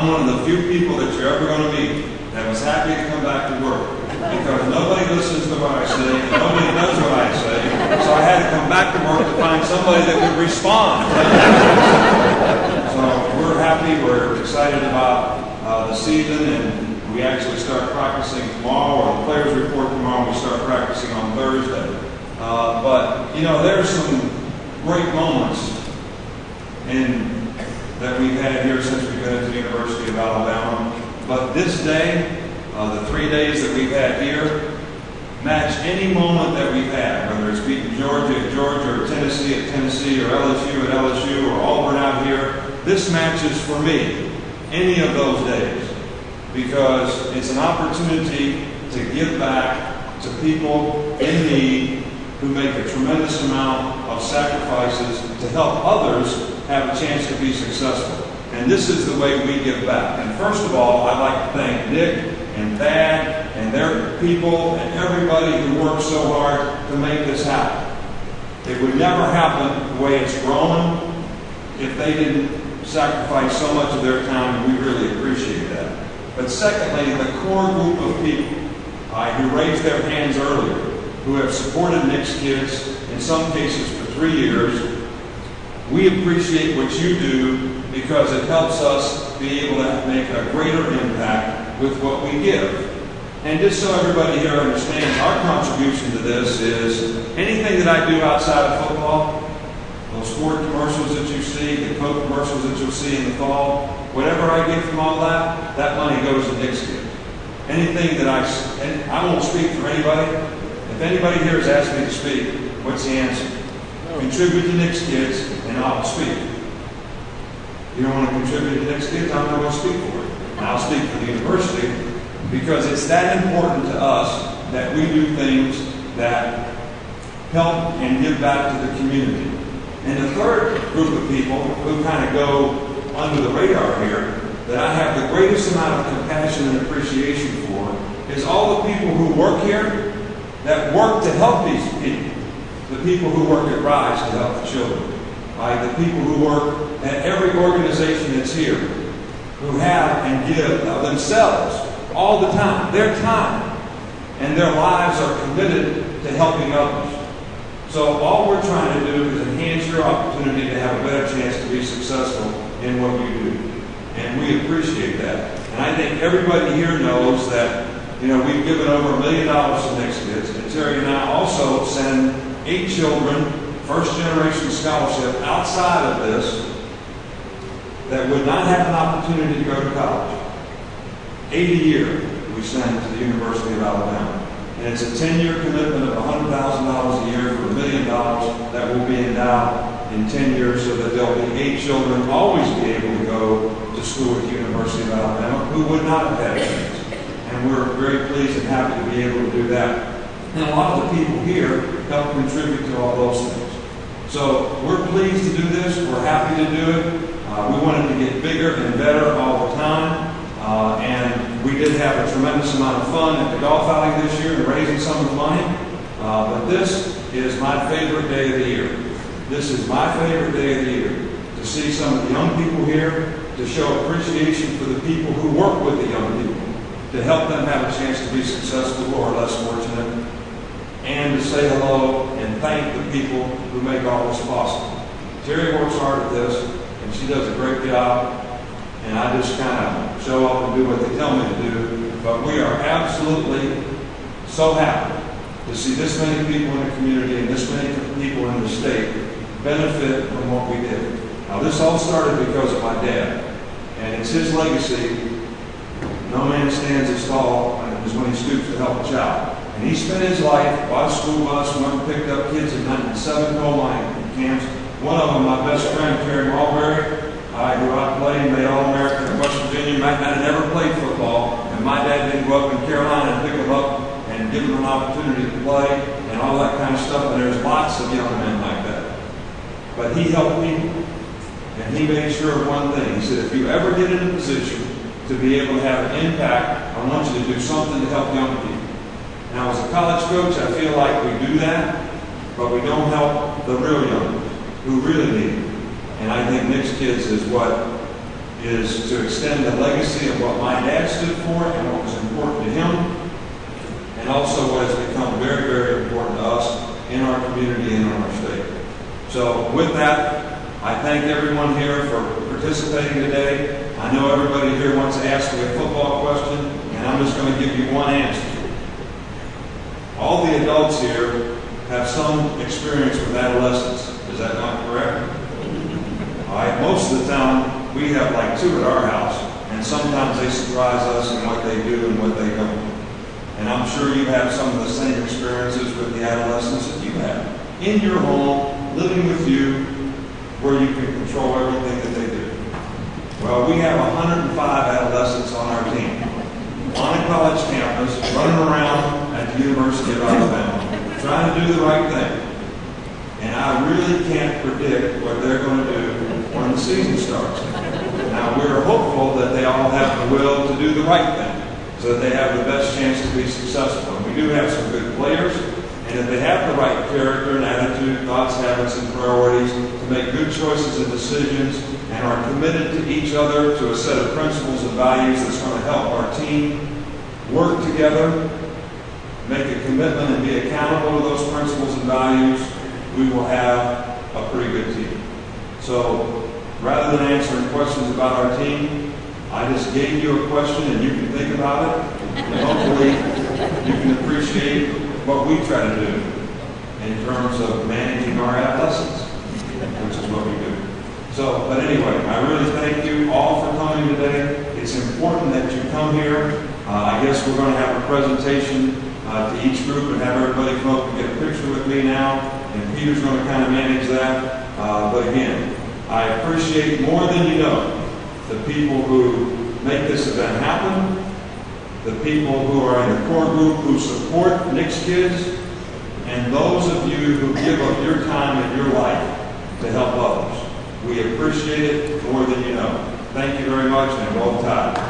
I'm one of the few people that you're ever going to meet that was happy to come back to work. Because nobody listens to what I say, and nobody does what I say. So I had to come back to work to find somebody that would respond. So we're happy, we're excited about the season, and we actually start practicing tomorrow, or the players report tomorrow, we start practicing on Thursday. But, you know, there's some great moments that we've had here since we've been at the University of Alabama. But this day, the 3 days that we've had here, match any moment that we've had, whether it's beating Georgia at Georgia, or Tennessee at Tennessee, or LSU at LSU, or Auburn out here. This matches, for me, any of those days, because it's an opportunity to give back to people in need who make a tremendous amount of sacrifices to help others have a chance to be successful. And this is the way we give back. And first of all, I'd like to thank Nick and Thad and their people and everybody who worked so hard to make this happen. It would never happen the way it's growing if they didn't sacrifice so much of their time, and we really appreciate that. But secondly, the core group of people who raised their hands earlier, who have supported Nick's kids, in some cases for 3 years, we appreciate what you do because it helps us be able to make a greater impact with what we give. And just so everybody here understands, our contribution to this is anything that I do outside of football, those sport commercials that you see, the Coke commercials that you'll see in the fall, whatever I get from all that, that money goes to Nick's kids. Anything that I won't speak for anybody. If anybody here has asked me to speak, what's the answer? Contribute to Nick's kids, and I'll speak. You don't want to contribute to Nick's kids, I'm not going to speak for it. And I'll speak for the university, because it's that important to us that we do things that help and give back to the community. And the third group of people who kind of go under the radar here, that I have the greatest amount of compassion and appreciation for, is all the people who work here, that work to help these people. The people who work at Rise to help the children. The people who work at every organization that's here, who have and give of themselves all the time, their time, and their lives are committed to helping others. So all we're trying to do is enhance your opportunity to have a better chance to be successful in what you do. And we appreciate that. And I think everybody here knows that, you know, we've given over $1 million to Nick's kids. And Terry and I also send 8 children, first-generation scholarship, outside of this, that would not have an opportunity to go to college. 8 a year we send to the University of Alabama. And it's a 10-year commitment of $100,000 a year for $1 million that will be endowed in 10 years, so that there'll be 8 children always be able to go to school at the University of Alabama who would not have had a chance. And we're very pleased and happy to be able to do that. And a lot of the people here help contribute to all those things. So we're pleased to do this. We're happy to do it. We want it to get bigger and better all the time. And we did have a tremendous amount of fun at the golf alley this year and raising some of the money. But this is my favorite day of the year. This is my favorite day of the year. To see some of the young people here, to show appreciation for the people who work with the young people, to help them have a chance to be successful or less fortunate, and to say hello and thank the people who make all this possible. Terry works hard at this, and she does a great job, and I just kind of show up and do what they tell me to do. But we are absolutely so happy to see this many people in the community and this many people in the state benefit from what we did. Now, this all started because of my dad, and it's his legacy. No man stands as tall as when he stoops to help a child. And he spent his life, bought a school bus, went and picked up kids in 7 coal mining camps. One of them, my best friend, Terry Mulberry, who I played and made All-American in West Virginia. Matt had never played football, and my dad didn't go up in Carolina and pick him up and give him an opportunity to play and all that kind of stuff. And there's lots of young men like that. But he helped people. And he made sure of one thing. He said, if you ever get in a position to be able to have an impact, I want you to do something to help young people. Now, as a college coach, I feel like we do that, but we don't help the real young who really need it. And I think Nick's kids is what is to extend the legacy of what my dad stood for and what was important to him, and also what has become very, very important to us in our community and in our state. So with that, I thank everyone here for participating today. I know everybody here wants to ask me a football question, and I'm just going to give you one answer. All the adults here have some experience with adolescence. Is that not correct? All right, most of the time, we have like 2 at our house, and sometimes they surprise us in what they do and what they don't. And I'm sure you have some of the same experiences with the adolescents that you have. In your home, living with you, where you can control everything that they do. Well, we have 105 adolescents on our team, on a college campus, running around at the University of Alabama, trying to do the right thing. And I really can't predict what they're going to do when the season starts. Now, we're hopeful that they all have the will to do the right thing, so that they have the best chance to be successful. And we do have some good players, and if they have the right character and attitude, thoughts, habits, and priorities to make good choices and decisions, and are committed to each other, to a set of principles and values that's going to help our team work together, make a commitment and be accountable to those principles and values, we will have a pretty good team. So rather than answering questions about our team, I just gave you a question and you can think about it, and hopefully you can appreciate what we try to do in terms of managing our adolescents, which is what we do. So, but anyway, I really thank you all for coming today. It's important that you come here. I guess we're going to have a presentation to each group and have everybody come up and get a picture with me now, and Peter's going to kind of manage that. But again, I appreciate more than you know the people who make this event happen, the people who are in the core group who support Nick's kids, and those of you who give up your time and your life to help others. We appreciate it more than you know. Thank you very much, and roll tide.